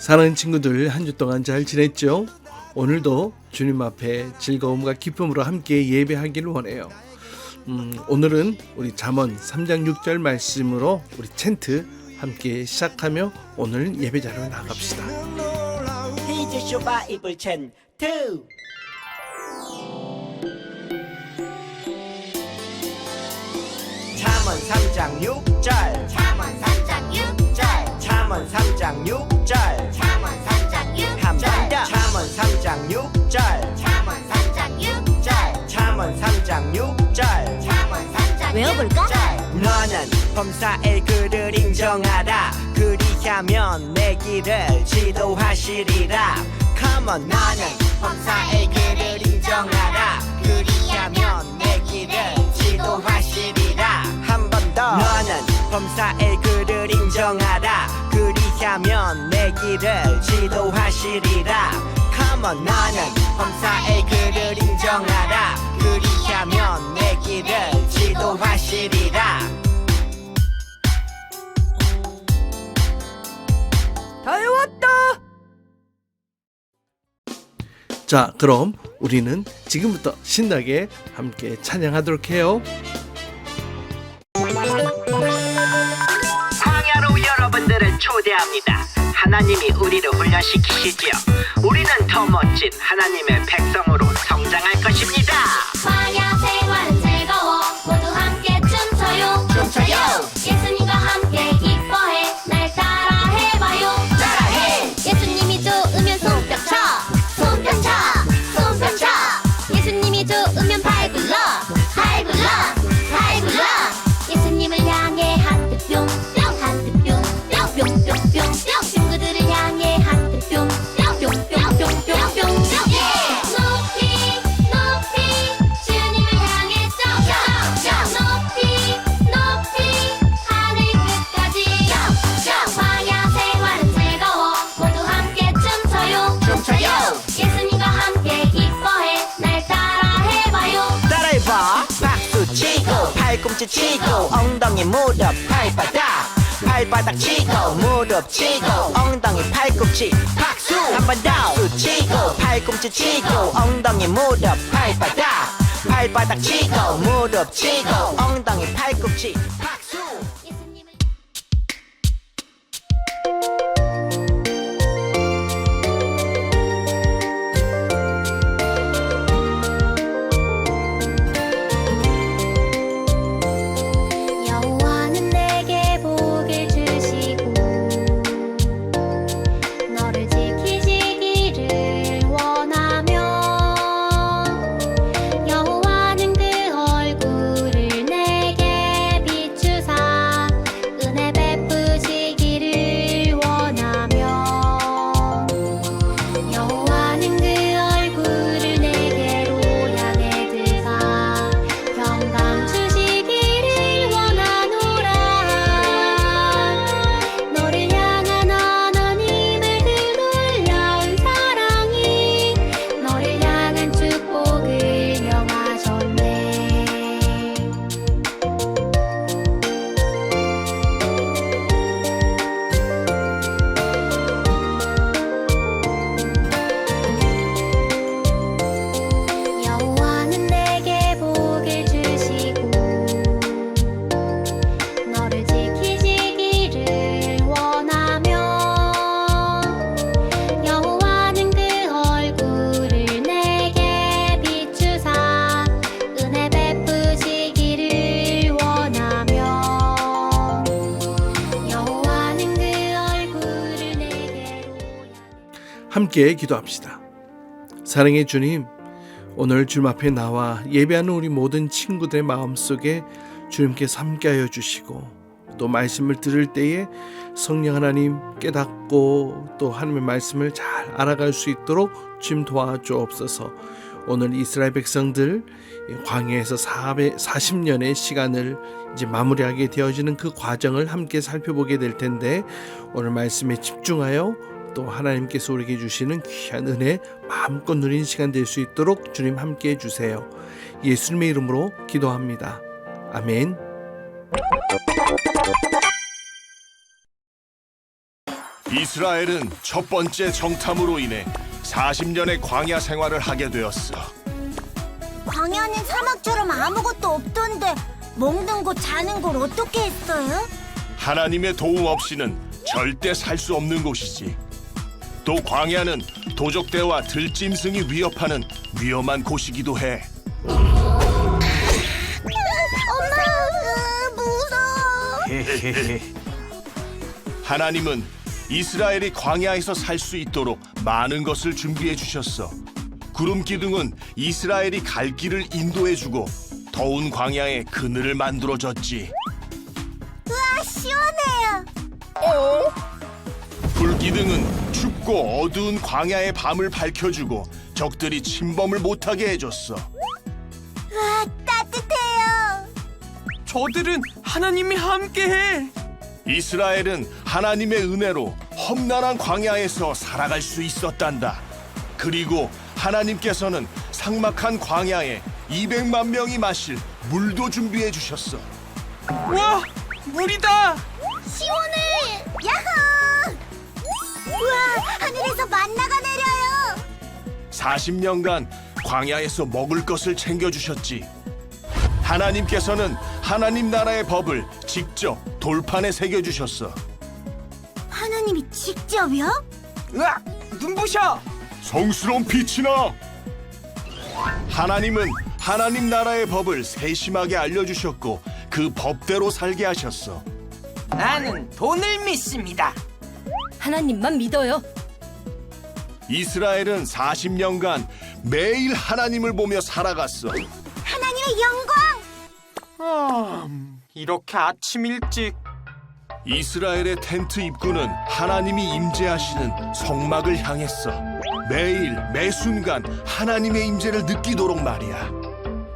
사랑하는 친구들, 한 주 동안 잘 지냈죠? 오늘도 주님 앞에 즐거움과 기쁨으로 함께 예배하기를 원해요. 오늘은 우리 잠언 3장 6절 말씀으로 우리 챈트 함께 시작하며 오늘 예배자로 나갑시다. 히즈쇼 바이블 챈트 잠언 3장 6절 잠언 3장 6절 잠언 3장 6절 잠언 3장 6절 한 번 더 잠언 3장 6절 잠언 3장 6절 잠언 3장 6절 잠언 3장 외워볼까? 6절 너는 범사의 그를 인정하라 그리하면 내 길을 지도하시리라 Come on 너는 범사의 그를 인정하라 그리하면 내 길을 지도하시리라 한 번 더 너는 범사의 그를 인정하라 그리하면 내 길을 지도하시리라 Come on 너는 범사의 그를 인정하라 그리하면 내 길을 지도하시리라 다 외웠다. 자, 그럼 우리는 지금부터 신나게 함께 찬양하도록 해요. 광야로 여러분들을 초대합니다. 하나님이 우리를 훈련시키시지요. 우리는 더 멋진 하나님의 백성으로 성장할 것입니다. 광야 생활은 즐거워 모두 함께 춤춰요 예수님과 함께 기뻐해 날 따라 해봐요 따라해. 예수님이 좋으면 손뼉쳐 예수님이 좋으면 발굴러 예수님을 향해 하트 뿅뿅 친구들을 향해 하트 뿅뿅 높이 주님을 향해 높이 하늘 끝까지 광야 생활은 즐거워 모두 함께 춤춰요 예수님과 함께 기뻐해 날 따라 해봐요 따라해봐. 박수 치고 팔꿈치 치고 엉덩이 무릎 발바닥 치고 무릎 치고 엉덩이 팔꿈치 박수 한 번 더 박수 치고 팔꿈치 치고 엉덩이 무릎 발바닥 치고 무릎 치고 엉덩이 팔꿈치 박수 예수님을 여호와는 내게 복을 주시고 너를 지키시기를 원하며 여호와는 그 얼굴을 내게 비추사 은혜 베푸시기를 원하며 여호와는 그 얼굴을 내게로 향해 드사 평강 주시기를 원하노라 너를 향한 하나님의 그 놀라운 사랑이 너를 향한 축복을 명하셨네 여호와는 내게 복을 주시고 너를 지키시기를 원하며 여호와는 그 얼굴을 내게 비추사 은혜 베푸시기를 원하며 여호와는 그 얼굴을 내게로 함께 기도합시다. 사랑의 주님, 오늘 주님 앞에 나와 예배하는 우리 모든 친구들의 마음속에 주님께서 함께하여 주시고 또 말씀을 들을 때에 성령 하나님 깨닫고 또 하나님의 말씀을 잘 알아갈 수 있도록 주님 도와주옵소서. 오늘 이스라엘 백성들 광야에서 40년의 시간을 이제 마무리하게 되어지는 그 과정을 함께 살펴보게 될 텐데 오늘 말씀에 집중하여 또 하나님께서 우리에게 주시는 귀한 은혜 마음껏 누리는 시간 될 수 있도록 주님 함께 해주세요. 예수님의 이름으로 기도합니다. 아멘. 이스라엘은 첫 번째 정탐으로 인해 40년의 광야 생활을 하게 되었어. 광야는 사막처럼 아무것도 없던데 먹는 거 자는 걸 어떻게 했어요? 하나님의 도움 없이는 절대 살 수 없는 곳이지. 또 광야는 도적대와 들짐승이 위협하는 위험한 곳이기도 해. 엄마, 무서워. 하나님은 이스라엘이 광야에서 살 수 있도록 많은 것을 준비해 주셨어. 구름 기둥은 이스라엘이 갈 길을 인도해 주고 더운 광야에 그늘을 만들어 줬지. 우와, 시원해요. 불 기둥은 춥고 어두운 광야의 밤을 밝혀주고 적들이 침범을 못하게 해줬어. 우와, 따뜻해요. 저들은 하나님이 함께해. 이스라엘은 하나님의 은혜로 험난한 광야에서 살아갈 수 있었단다. 그리고 하나님께서는 삭막한 광야에 200만 명이 마실 물도 준비해 주셨어. 와, 물이다. 시원해. 야호. 우와, 하늘에서 만나가 내려요. 40년간 광야에서 먹을 것을 챙겨주셨지. 하나님께서는 하나님 나라의 법을 직접 돌판에 새겨주셨어. 하나님이 직접요? 으악, 눈부셔. 성스러운 빛이 나. 하나님은 하나님 나라의 법을 세심하게 알려주셨고 그 법대로 살게 하셨어. 나는 돈을 믿습니다. 하나님만 믿어요. 이스라엘은 40년간 매일 하나님을 보며 살아갔어. 하나님의 영광. 이렇게 아침 일찍. 이스라엘의 텐트 입구는 하나님이 임재하시는 성막을 향했어. 매일 매순간 하나님의 임재를 느끼도록 말이야.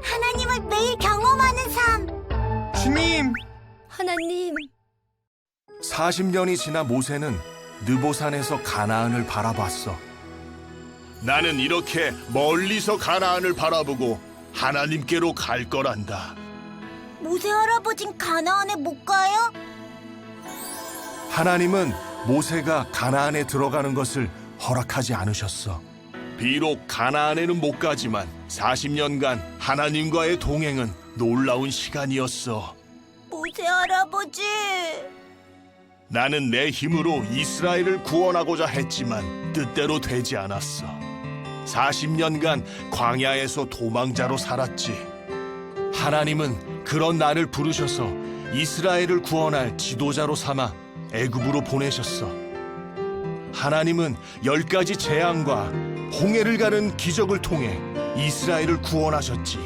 하나님을 매일 경험하는 삶. 주님, 하나님. 40년이 지나 모세는 느보산에서 가나안을 바라봤어. 나는 이렇게 멀리서 가나안을 바라보고 하나님께로 갈 거란다. 모세 할아버진 가나안에 못 가요? 하나님은 모세가 가나안에 들어가는 것을 허락하지 않으셨어. 비록 가나안에는 못 가지만 40년간 하나님과의 동행은 놀라운 시간이었어. 모세 할아버지. 나는 내 힘으로 이스라엘을 구원하고자 했지만 뜻대로 되지 않았어. 40년간 광야에서 도망자로 살았지. 하나님은 그런 나를 부르셔서 이스라엘을 구원할 지도자로 삼아 애굽으로 보내셨어. 하나님은 10가지 재앙과 홍해를 가른 기적을 통해 이스라엘을 구원하셨지.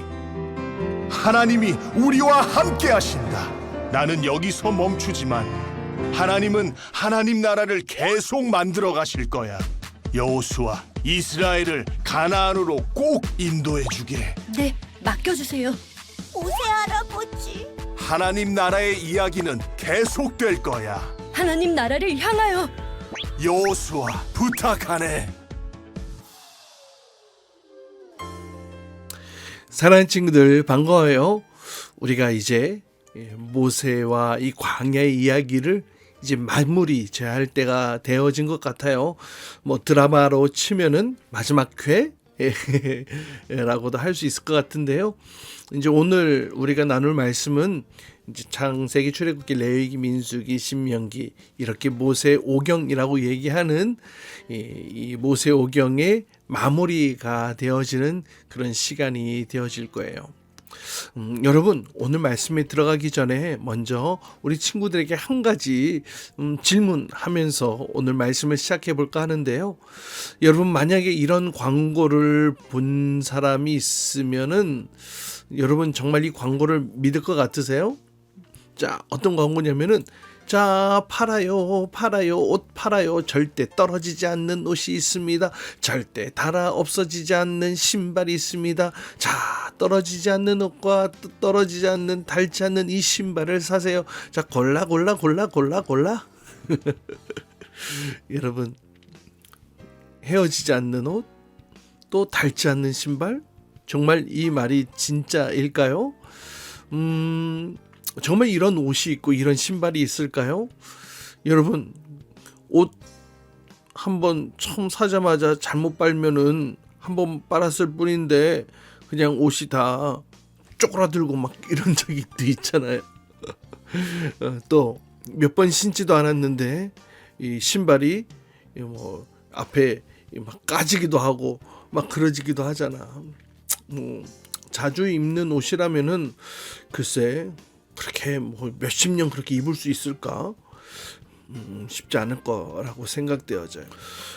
하나님이 우리와 함께 하신다. 나는 여기서 멈추지만 하나님은 하나님 나라를 계속 만들어 가실 거야. 여호수아, 이스라엘을 가나안으로 꼭 인도해 주게. 네, 맡겨주세요. 모세 할아버지. 하나님 나라의 이야기는 계속될 거야. 하나님 나라를 향하여. 여호수아, 부탁하네. 사랑하는 친구들 반가워요. 우리가 이제 모세와 이 광야의 이야기를 이제 마무리 할 때가 되어진 것 같아요. 뭐 드라마로 치면은 마지막 회라고도 할 수 있을 것 같은데요. 이제 오늘 우리가 나눌 말씀은 이제 창세기, 출애굽기, 레위기, 민수기, 신명기 이렇게 모세 오경이라고 얘기하는 이 모세 오경의 마무리가 되어지는 그런 시간이 되어질 거예요. 여러분, 오늘 말씀에 들어가기 전에 먼저 우리 친구들에게 한 가지 질문하면서 오늘 말씀을 시작해 볼까 하는데요. 여러분, 만약에 이런 광고를 본 사람이 있으면은 여러분 정말 이 광고를 믿을 것 같으세요? 자, 어떤 광고냐면은 자, 팔아요, 옷 팔아요. 절대 떨어지지 않는 옷이 있습니다. 절대 닳아 없어지지 않는 신발이 있습니다. 자, 떨어지지 않는 옷과 떨어지지 않는 닳지 않는 이 신발을 사세요. 자, 골라. 여러분, 헤어지지 않는 옷, 또 닳지 않는 신발? 정말 이 말이 진짜일까요? 정말 이런 옷이 있고 이런 신발이 있을까요? 여러분, 옷 한번 처음 사자마자 잘못 빨면은 한번 빨았을 뿐인데 그냥 옷이 다 쪼그라들고 막 이런 적이 또 있잖아요. 또 몇 번 신지도 않았는데 이 신발이 뭐 앞에 막 까지기도 하고 막 그러지기도 하잖아. 자주 입는 옷이라면은 글쎄 그렇게 뭐 몇십 년 그렇게 입을 수 있을까? 쉽지 않을 거라고 생각되어져요.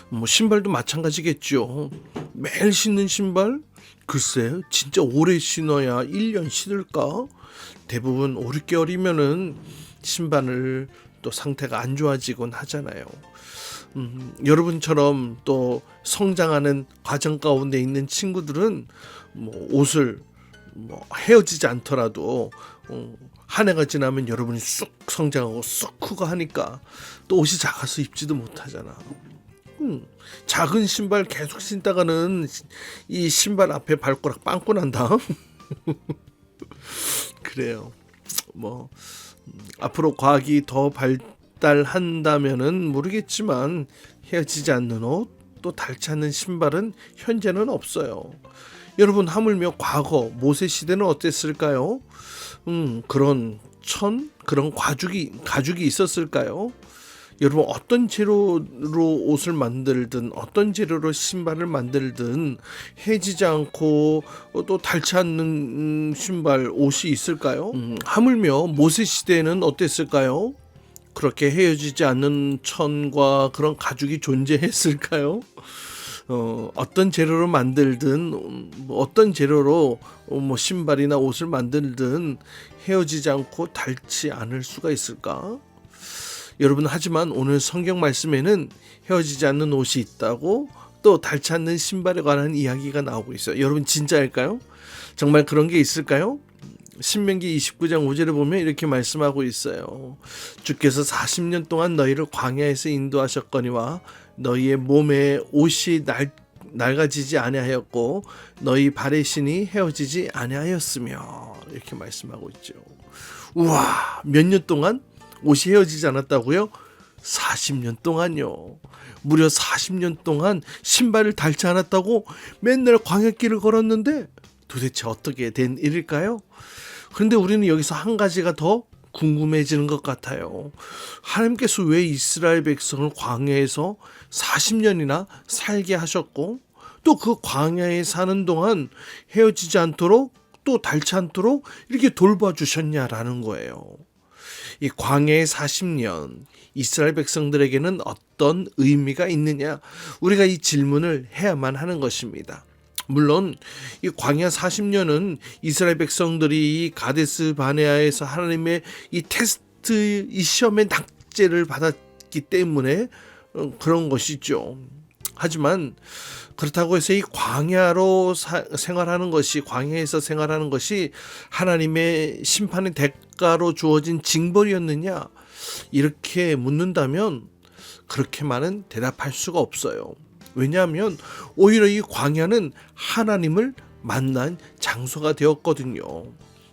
뭐 신발도 마찬가지겠죠. 매일 신는 신발? 글쎄 진짜 오래 신어야 1년 신을까? 대부분 5, 6개월이면은 신발을 또 상태가 안 좋아지곤 하잖아요. 여러분처럼 또 성장하는 과정 가운데 있는 친구들은 뭐 옷을 뭐 헤어지지 않더라도 한 해가 지나면 여러분이 쑥 성장하고 쑥 크고 하니까 또 옷이 작아서 입지도 못하잖아. 작은 신발 계속 신다가는 이 신발 앞에 발가락 빵꾸 난다. 그래요. 뭐 앞으로 과학이 더 발달한다면은 모르겠지만 헤어지지 않는 옷, 또 닳지 않는 신발은 현재는 없어요. 여러분 하물며 과거 모세 시대는 어땠을까요? 그런 가죽이 있었을까요? 여러분 어떤 재료로 옷을 만들든 어떤 재료로 신발을 만들든 헤어지지 않고 또 닳지 않는 신발 옷이 있을까요? 하물며 모세 시대에는 어땠을까요? 그렇게 헤어지지 않는 천과 그런 가죽이 존재했을까요? 어떤 재료로 만들든 어떤 재료로 뭐 신발이나 옷을 만들든 헤어지지 않고 닳지 않을 수가 있을까? 여러분 하지만 오늘 성경 말씀에는 헤어지지 않는 옷이 있다고 또 닳지 않는 신발에 관한 이야기가 나오고 있어요. 여러분 진짜일까요? 정말 그런 게 있을까요? 신명기 29장 5절에 보면 이렇게 말씀하고 있어요. 주께서 40년 동안 너희를 광야에서 인도하셨거니와 너희의 몸에 옷이 낡아지지 아니하였고 너희 발의 신이 헤어지지 아니하였으며 이렇게 말씀하고 있죠. 우와, 몇 년 동안 옷이 헤어지지 않았다고요? 40년 동안요. 무려 40년 동안 신발을 닳지 않았다고 맨날 광야길을 걸었는데 도대체 어떻게 된 일일까요? 그런데 우리는 여기서 한 가지가 더 궁금해지는 것 같아요. 하나님께서 왜 이스라엘 백성을 광야에서 40년이나 살게 하셨고 또 그 광야에 사는 동안 헤어지지 않도록 또 닳지 않도록 이렇게 돌봐주셨냐라는 거예요. 이 광야의 40년 이스라엘 백성들에게는 어떤 의미가 있느냐, 우리가 이 질문을 해야만 하는 것입니다. 물론 이 광야 40년은 이스라엘 백성들이 이 가데스 바네아에서 하나님의 이 테스트, 이 시험의 낙제를 받았기 때문에 그런 것이죠. 하지만 그렇다고 해서 이 광야로 생활하는 것이, 광야에서 생활하는 것이 하나님의 심판의 대가로 주어진 징벌이었느냐, 이렇게 묻는다면 그렇게만은 대답할 수가 없어요. 왜냐하면 오히려 이 광야는 하나님을 만난 장소가 되었거든요.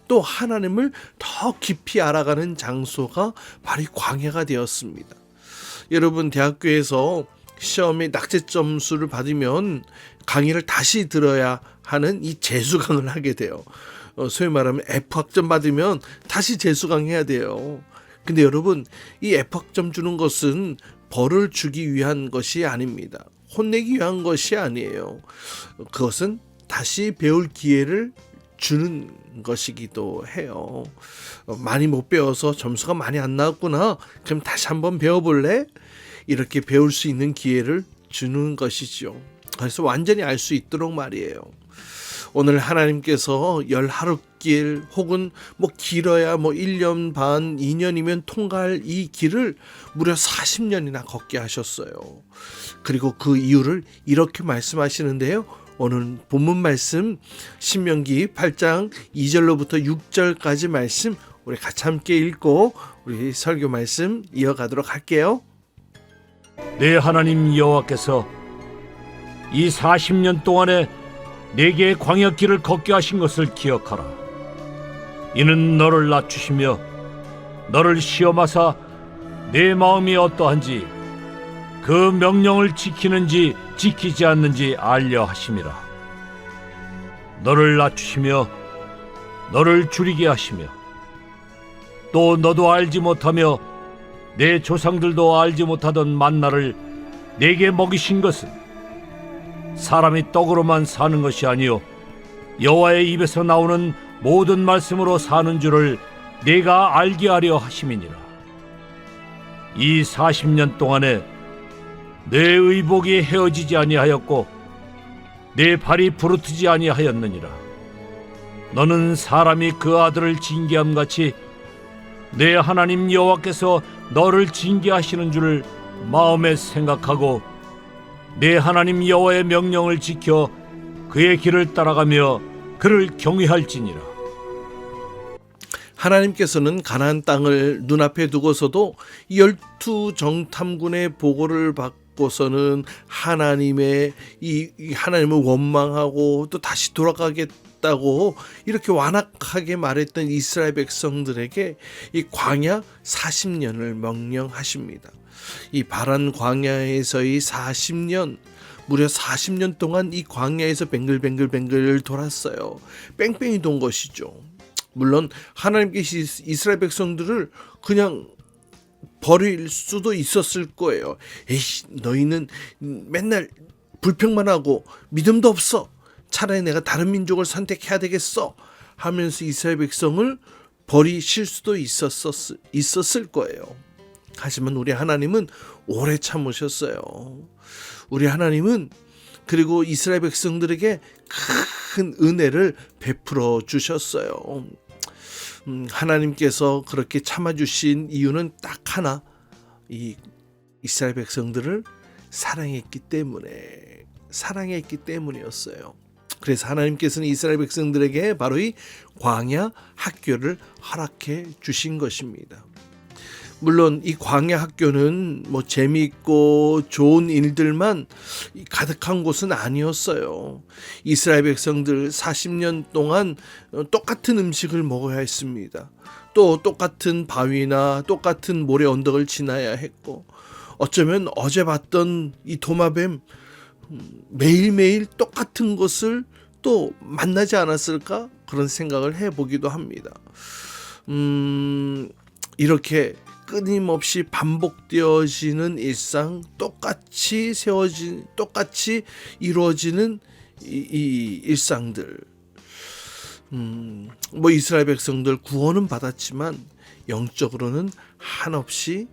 또 하나님을 더 깊이 알아가는 장소가 바로 이 광야가 되었습니다. 여러분 대학교에서 시험에 낙제 점수를 받으면 강의를 다시 들어야 하는 이 재수강을 하게 돼요. 소위 말하면 F학점 받으면 다시 재수강해야 돼요. 근데 여러분 이 F학점 주는 것은 벌을 주기 위한 것이 아닙니다. 혼내기 위한 것이 아니에요. 그것은 다시 배울 기회를 주는 것이기도 해요. 많이 못 배워서 점수가 많이 안 나왔구나. 그럼 다시 한번 배워볼래? 이렇게 배울 수 있는 기회를 주는 것이죠. 그래서 완전히 알 수 있도록 말이에요. 오늘 하나님께서 10하루길 혹은 뭐 길어야 뭐 1년 반, 2년이면 통과할 이 길을 무려 40년이나 걷게 하셨어요. 그리고 그 이유를 이렇게 말씀하시는데요. 오늘 본문 말씀 신명기 8장 2절로부터 6절까지 말씀 우리 같이 함께 읽고 우리 설교 말씀 이어가도록 할게요. 내 하나님 여호와께서 이 40년 동안에 내게 광야길을 걷게 하신 것을 기억하라. 이는 너를 낮추시며 너를 시험하사 내 마음이 어떠한지 그 명령을 지키는지 지키지 않는지 알려 하심이라. 너를 낮추시며 너를 줄이게 하시며 또 너도 알지 못하며 내 조상들도 알지 못하던 만나를 내게 먹이신 것은 사람이 떡으로만 사는 것이 아니요 여호와의 입에서 나오는 모든 말씀으로 사는 줄을 내가 알게 하려 하심이니라. 이 40년 동안에 내 의복이 헤어지지 아니하였고 내 발이 부르트지 아니하였느니라. 너는 사람이 그 아들을 징계함 같이 내 하나님 여호와께서 너를 징계하시는 줄을 마음에 생각하고 내 하나님 여호와의 명령을 지켜 그의 길을 따라가며 그를 경외할지니라. 하나님께서는 가나안 땅을 눈앞에 두고서도 12정탐군의 보고를 받고서는 하나님의 이 하나님을 원망하고 또 다시 돌아가겠다고 이렇게 완악하게 말했던 이스라엘 백성들에게 이 광야 40년을 명령하십니다. 이 바란 광야에서의 40년, 무려 40년 동안 이 광야에서 뱅글뱅글 돌았어요. 뺑뺑이 돈 것이죠. 물론 하나님께서 이스라엘 백성들을 그냥 버릴 수도 있었을 거예요. 에이씨, 너희는 맨날 불평만 하고 믿음도 없어. 차라리 내가 다른 민족을 선택해야 되겠어 하면서 이스라엘 백성을 버리실 수도 있었을 거예요. 하지만 우리 하나님은 오래 참으셨어요. 우리 하나님은 그리고 이스라엘 백성들에게 큰 은혜를 베풀어 주셨어요. 하나님께서 그렇게 참아주신 이유는 딱 하나, 이 이스라엘 백성들을 사랑했기 때문이었어요. 그래서 하나님께서는 이스라엘 백성들에게 바로 이 광야 학교를 허락해 주신 것입니다. 물론 이 광야 학교는 뭐 재미있고 좋은 일들만 가득한 곳은 아니었어요. 이스라엘 백성들 40년 동안 똑같은 음식을 먹어야 했습니다. 또 똑같은 바위나 똑같은 모래 언덕을 지나야 했고, 어쩌면 어제 봤던 이 도마뱀 매일매일 똑같은 것을 또 만나지 않았을까? 그런 생각을 해보기도 합니다. 이렇게 끊임없이 반복되어지는 일상, 똑같이 이루어지는 이 일상들. 뭐 이스라엘 백성들 구원은 받았지만 영적으로는 한없이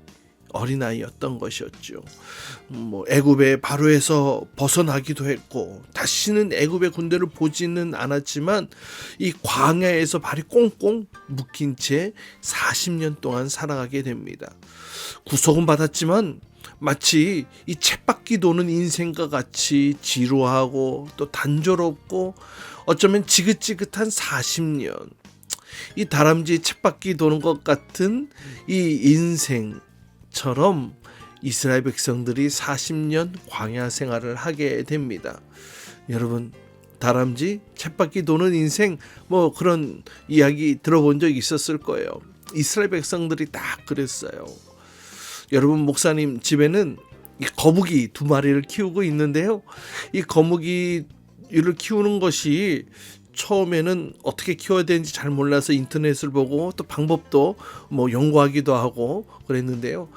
어린아이였던 것이었죠. 뭐 애굽의 바로에서 벗어나기도 했고 다시는 애굽의 군대를 보지는 않았지만 이 광야에서 발이 꽁꽁 묶인 채 40년 동안 살아가게 됩니다. 구속은 받았지만 마치 이 쳇바퀴 도는 인생과 같이 지루하고 또 단조롭고 어쩌면 지긋지긋한 40년, 이 다람쥐 쳇바퀴 도는 것 같은 이 인생처럼 이스라엘 백성들이 40년 광야 생활을 하게 됩니다. 여러분, 다람쥐 쳇바퀴 도는 인생 뭐 그런 이야기 들어본 적 있었을 거예요. 이스라엘 백성들이 딱 그랬어요. 여러분, 목사님 집에는 이 거북이 2마리를 키우고 있는데요. 이 거북이를 키우는 것이 처음에는 어떻게 키워야 되는지 잘 몰라서 인터넷을 보고 또 방법도 뭐 연구하기도 하고 그랬는데요.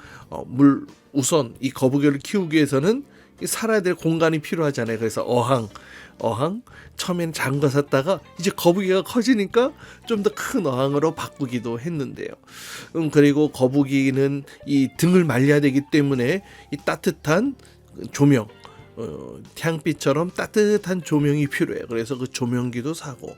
우선 이 거북이를 키우기 위해서는 살아야 될 공간이 필요하잖아요. 그래서 어항 처음에는 작은 거 샀다가 이제 거북이가 커지니까 좀 더 큰 어항으로 바꾸기도 했는데요. 그리고 거북이는 이 등을 말려야 되기 때문에 이 따뜻한 조명, 태양빛처럼 따뜻한 조명이 필요해요. 그래서 그 조명기도 사고,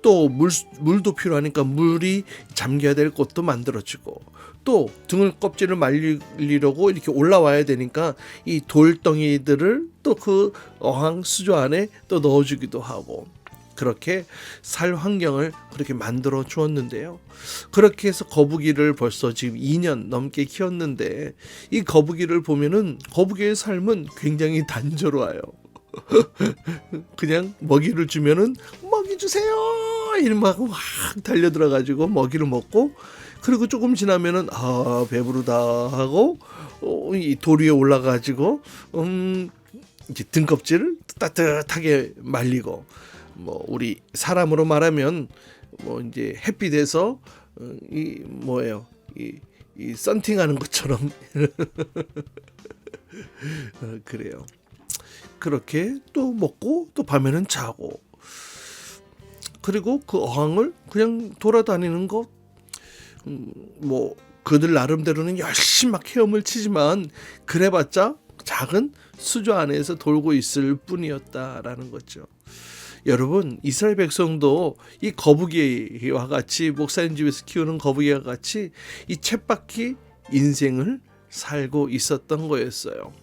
또 물도 필요하니까 물이 잠겨야 될 곳도 만들어주고, 또 등을 껍질을 말리려고 이렇게 올라와야 되니까 이 돌덩이들을 또 그 어항 수조 안에 또 넣어주기도 하고, 그렇게 살 환경을 그렇게 만들어 주었는데요. 그렇게 해서 거북이를 벌써 지금 2년 넘게 키웠는데, 이 거북이를 보면은 거북이의 삶은 굉장히 단조로워요. 그냥 먹이를 주면은 먹이 주세요 이리 막 달려들어가지고 먹이를 먹고, 그리고 조금 지나면은 배부르다 하고 이 돌 위에 올라가지고 이제 등껍질을 따뜻하게 말리고, 뭐 우리 사람으로 말하면 뭐 이제 햇빛에서 이 뭐예요, 이 썬팅하는 것처럼 그래요. 그렇게 또 먹고 또 밤에는 자고, 그리고 그 어항을 그냥 돌아다니는 것, 뭐 그들 나름대로는 열심히 막 헤엄을 치지만 그래봤자 작은 수조 안에서 돌고 있을 뿐이었다라는 거죠. 여러분, 이스라엘 백성도 이 거북이와 같이, 목사님 집에서 키우는 거북이와 같이 이 쳇바퀴 인생을 살고 있었던 거였어요.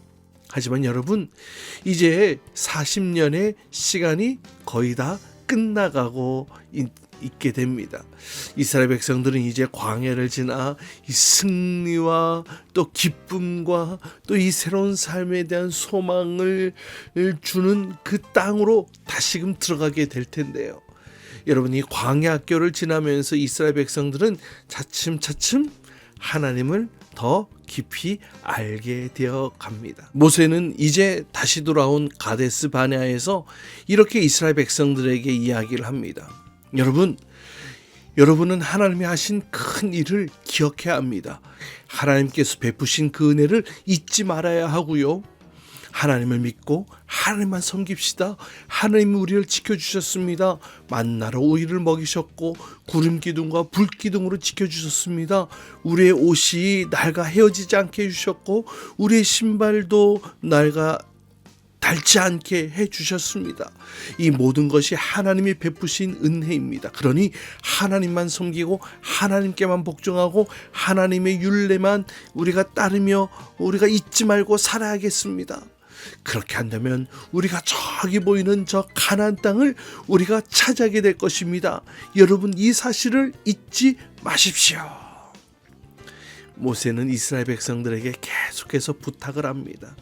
하지만 여러분, 이제 40년의 시간이 거의 다 끝나가고 있게 됩니다. 이스라엘 백성들은 이제 광야를 지나 이 승리와 또 기쁨과 또 이 새로운 삶에 대한 소망을 주는 그 땅으로 다시금 들어가게 될 텐데요. 여러분, 이 광야 학교를 지나면서 이스라엘 백성들은 차츰차츰 하나님을 더 깊이 알게 되어 갑니다. 모세는 이제 다시 돌아온 가데스 바네아에서 이렇게 이스라엘 백성들에게 이야기를 합니다. 여러분은 하나님이 하신 큰 일을 기억해야 합니다. 하나님께서 베푸신 그 은혜를 잊지 말아야 하고요. 하나님을 믿고 하나님만 섬깁시다. 하나님이 우리를 지켜주셨습니다. 만나로 오이를 먹이셨고 구름 기둥과 불 기둥으로 지켜주셨습니다. 우리의 옷이 낡아 헤어지지 않게 해주셨고 우리의 신발도 낡아 닳지 않게 해주셨습니다. 이 모든 것이 하나님이 베푸신 은혜입니다. 그러니 하나님만 섬기고 하나님께만 복종하고 하나님의 율례만 우리가 따르며 우리가 잊지 말고 살아야겠습니다. 그렇게 한다면 우리가 저기 보이는 저 가나안 땅을 우리가 차지하게 될 것입니다. 여러분, 이 사실을 잊지 마십시오. 모세는 이스라엘 백성들에게 계속해서 부탁을 합니다.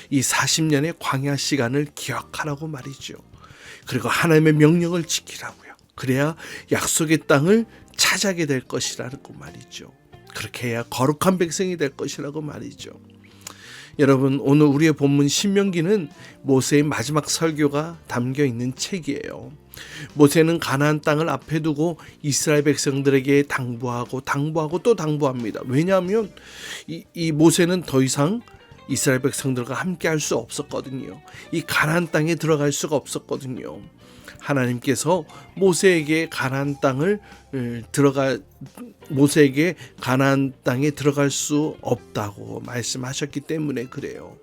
이 40년의 광야 시간을 기억하라고 말이죠. 그리고 하나님의 명령을 지키라고요. 그래야 약속의 땅을 차지하게 될 것이라고 말이죠. 그렇게 해야 거룩한 백성이 될 것이라고 말이죠. 여러분, 오늘 우리의 본문 신명기는 모세의 마지막 설교가 담겨 있는 책이에요. 모세는 가나안 땅을 앞에 두고 이스라엘 백성들에게 당부하고 또 당부합니다. 왜냐하면 이 모세는 더 이상 이스라엘 백성들과 함께 할 수 없었거든요. 이 가나안 땅에 들어갈 수가 없었거든요. 하나님께서 모세에게 가나안 땅에 들어갈 수 없다고 말씀하셨기 때문에 그래요.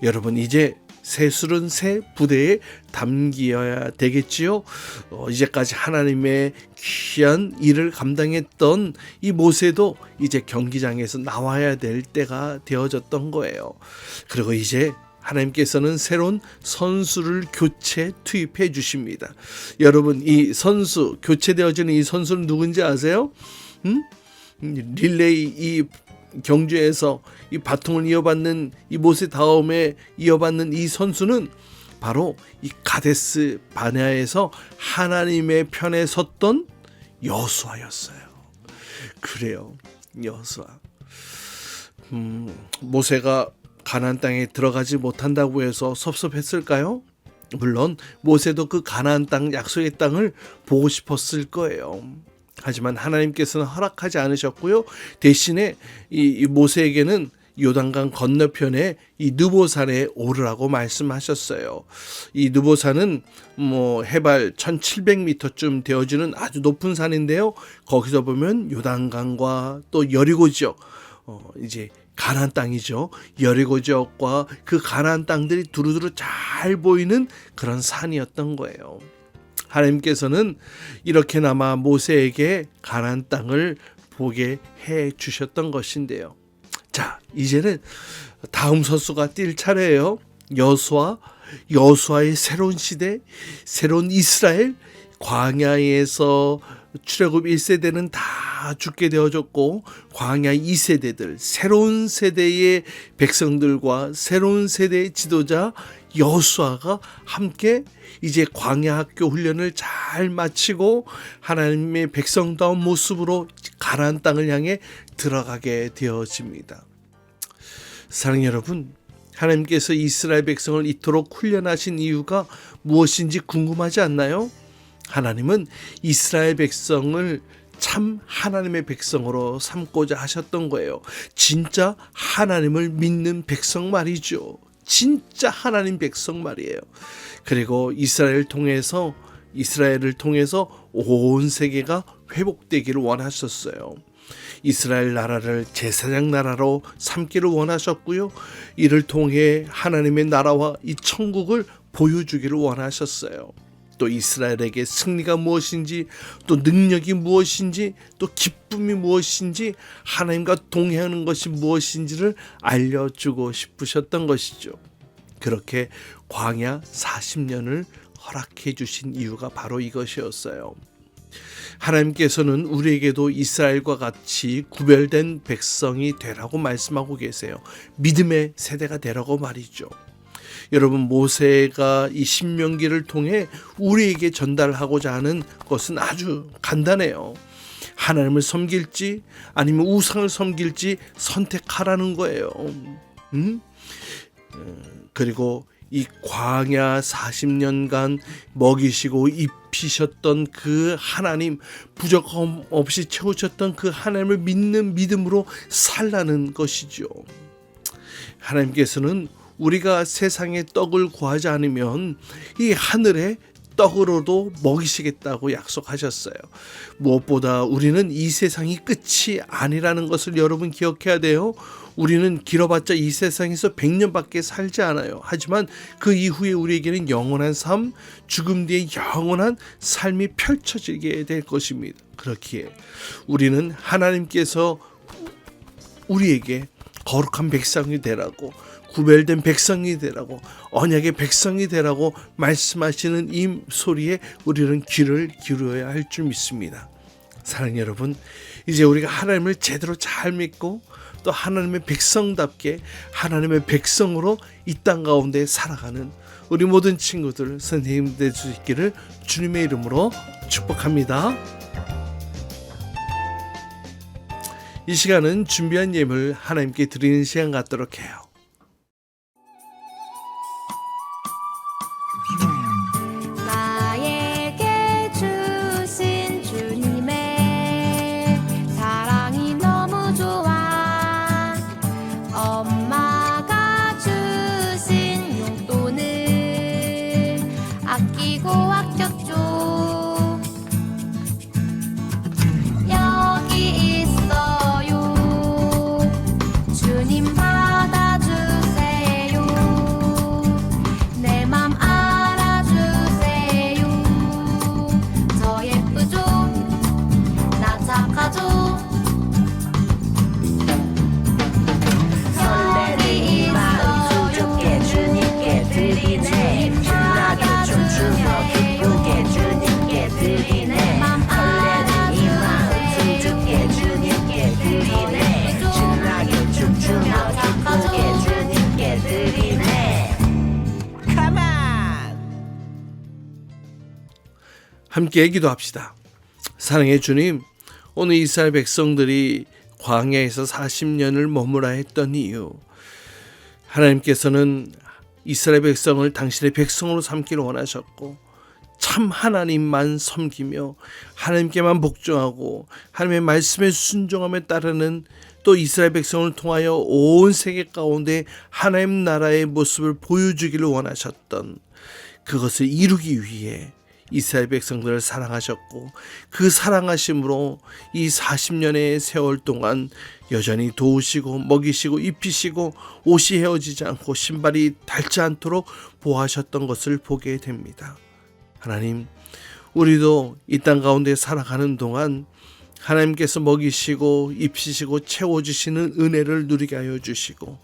여러분, 이제 새술은 새 부대에 담기어야 되겠지요. 이제까지 하나님의 귀한 일을 감당했던 이 모세도 이제 경기장에서 나와야 될 때가 되어졌던 거예요. 그리고 이제 하나님께서는 새로운 선수를 교체 투입해 주십니다. 여러분, 이 선수, 교체되어지는 이 선수는 누군지 아세요? 릴레이 이 경주에서 이 바통을 이어받는 이 모세 다음에 이어받는 이 선수는 바로 이 가데스 바네아에서 하나님의 편에 섰던 여호수아였어요. 그래요, 여호수아. 모세가 가나안 땅에 들어가지 못한다고 해서 섭섭했을까요? 물론 모세도 그 가나안 땅, 약속의 땅을 보고 싶었을 거예요. 하지만 하나님께서는 허락하지 않으셨고요. 대신에 이 모세에게는 요단강 건너편에 이 느보산에 오르라고 말씀하셨어요. 이 느보산은 뭐 해발 1700m쯤 되어지는 아주 높은 산인데요. 거기서 보면 요단강과 또 여리고 지역, 이제 가나안 땅이죠. 여리고 지역과 그 가나안 땅들이 두루두루 잘 보이는 그런 산이었던 거예요. 하나님께서는 이렇게나마 모세에게 가나안 땅을 보게 해 주셨던 것인데요. 자, 이제는 다음 선수가 뛸 차례예요. 여호수아의 새로운 시대, 새로운 이스라엘, 광야에서 출애굽 1세대는 다 죽게 되어졌고 광야 2세대들, 새로운 세대의 백성들과 새로운 세대의 지도자 여호수아가 함께 이제 광야 학교 훈련을 잘 마치고 하나님의 백성다운 모습으로 가나안 땅을 향해 들어가게 되어집니다. 사랑하는 여러분, 하나님께서 이스라엘 백성을 이토록 훈련하신 이유가 무엇인지 궁금하지 않나요? 하나님은 이스라엘 백성을 참 하나님의 백성으로 삼고자 하셨던 거예요. 진짜 하나님을 믿는 백성 말이죠. 진짜 하나님 백성 말이에요. 그리고 이스라엘을 통해서 온 세계가 회복되기를 원하셨어요. 이스라엘 나라를 제사장 나라로 삼기를 원하셨고요. 이를 통해 하나님의 나라와 이 천국을 보여주기를 원하셨어요. 또 이스라엘에게 승리가 무엇인지, 또 능력이 무엇인지, 또 기쁨이 무엇인지, 하나님과 동행하는 것이 무엇인지를 알려주고 싶으셨던 것이죠. 그렇게 광야 40년을 허락해 주신 이유가 바로 이것이었어요. 하나님께서는 우리에게도 이스라엘과 같이 구별된 백성이 되라고 말씀하고 계세요. 믿음의 세대가 되라고 말이죠. 여러분, 모세가 이 신명기를 통해 우리에게 전달하고자 하는 것은 아주 간단해요. 하나님을 섬길지 아니면 우상을 섬길지 선택하라는 거예요. 그리고 이 광야 40년간 먹이시고 입히셨던 그 하나님, 부족 없이 채우셨던 그 하나님을 믿는 믿음으로 살라는 것이죠. 하나님께서는 우리가 세상의 떡을 구하지 않으면 이 하늘의 떡으로도 먹이시겠다고 약속하셨어요. 무엇보다 우리는 이 세상이 끝이 아니라는 것을 여러분 기억해야 돼요. 우리는 길어봤자 이 세상에서 100년밖에 살지 않아요. 하지만 그 이후에 우리에게는 영원한 삶, 죽음 뒤에 영원한 삶이 펼쳐지게 될 것입니다. 그렇기에 우리는 하나님께서 우리에게 거룩한 백성이 되라고, 구별된 백성이 되라고, 언약의 백성이 되라고 말씀하시는 이 소리에 우리는 귀를 기울여야 할 줄 믿습니다. 사랑하는 여러분, 이제 우리가 하나님을 제대로 잘 믿고 또 하나님의 백성답게 하나님의 백성으로 이 땅 가운데 살아가는 우리 모든 친구들, 선생님 될 수 있기를 주님의 이름으로 축복합니다. 이 시간은 준비한 예물 하나님께 드리는 시간 갖도록 해요. 나에게 주신 주님의 사랑이 너무 좋아. 엄마가 주신 용돈을 아끼고 아꼈죠. 여기 있어요. 주님 받아주세요. 내 맘 알아주세요. 저 예쁘죠? 나 착하죠? 여기 있어요. 주께 주님께 드리네. 신나게 춤추며 기쁘게 주님께 드리네. 설레는 이 마음 주께 주님께 드리네. 신나게 춤추며 기쁘게 주님께 드리네. Come on! 함께 기도합시다. 사랑의 주님, 오늘 이스라엘 백성들이 광야에서 40년을 머무라 했던 이유, 하나님께서는 이스라엘 백성을 당신의 백성으로 삼기를 원하셨고 참 하나님만 섬기며 하나님께만 복종하고 하나님의 말씀에 순종함에 따르는 또 이스라엘 백성을 통하여 온 세계 가운데 하나님 나라의 모습을 보여주기를 원하셨던 그것을 이루기 위해 이스라엘 백성들을 사랑하셨고 그 사랑하심으로 이 40년의 세월 동안 여전히 도우시고 먹이시고 입히시고 옷이 헤어지지 않고 신발이 닳지 않도록 보호하셨던 것을 보게 됩니다. 하나님, 우리도 이 땅 가운데 살아가는 동안 하나님께서 먹이시고 입히시고 채워주시는 은혜를 누리게 하여 주시고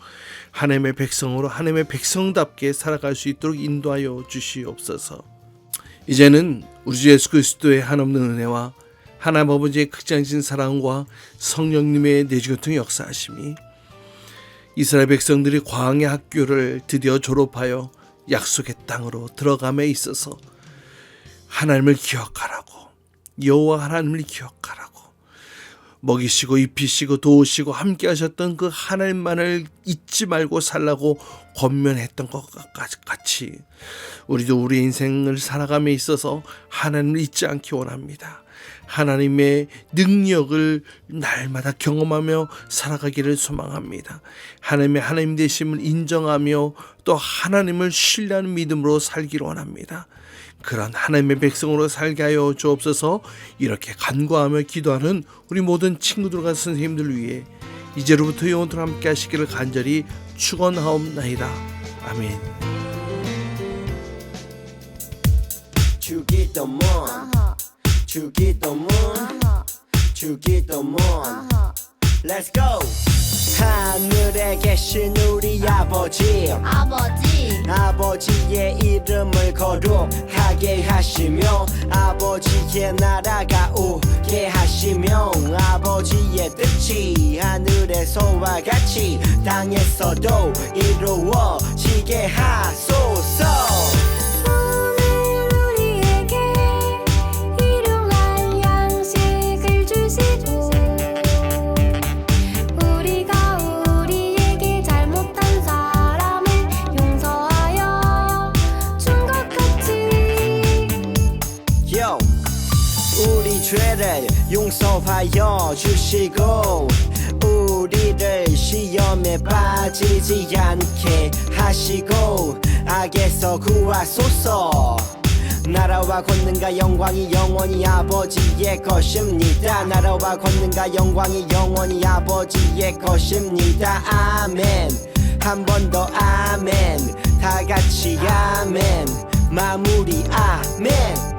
하나님의 백성으로 하나님의 백성답게 살아갈 수 있도록 인도하여 주시옵소서. 이제는 우리 주 예수 그리스도의 한없는 은혜와 하나님 아버지의 극장신 사랑과 성령님의 내주교통 역사하심이 이스라엘 백성들이 광야 학교를 드디어 졸업하여 약속의 땅으로 들어감에 있어서 하나님을 기억하라고, 여호와 하나님을 기억하라고, 먹이시고 입히시고 도우시고 함께 하셨던 그 하나님만을 잊지 말고 살라고 권면했던 것과 같이 우리도 우리 인생을 살아감에 있어서 하나님을 잊지 않기 원합니다. 하나님의 능력을 날마다 경험하며 살아가기를 소망합니다. 하나님의 하나님 되심을 인정하며 또 하나님을 신뢰하는 믿음으로 살기를 원합니다. 그런 하나님의 백성으로 살게 하여 주옵소서. 이렇게 간구하며 기도하는 우리 모든 친구들과 선생님들 위해 이제로부터 영원토록 함께 하시기를 간절히 축원하옵나이다. 아멘. 주기도문 주기도문 주기도문 Let's go. 하늘에 계신 우리 아버지, 아버지의 이름을 거룩하게 하시며 아버지의 나라가 오게 하시며 아버지의 뜻이 하늘에서와 같이 땅에서도 이루어지게 하소서. 우리 죄를 용서하여 주시고 우리를 시험에 빠지지 않게 하시고 악에서 구하소서. 나라와 권능과 영광이 영원히 아버지의 것입니다. 나라와 권능과 영광이 영원히 아버지의 것입니다. 아멘. 한 번 더 아멘. 다 같이 아멘. 마무리 아멘.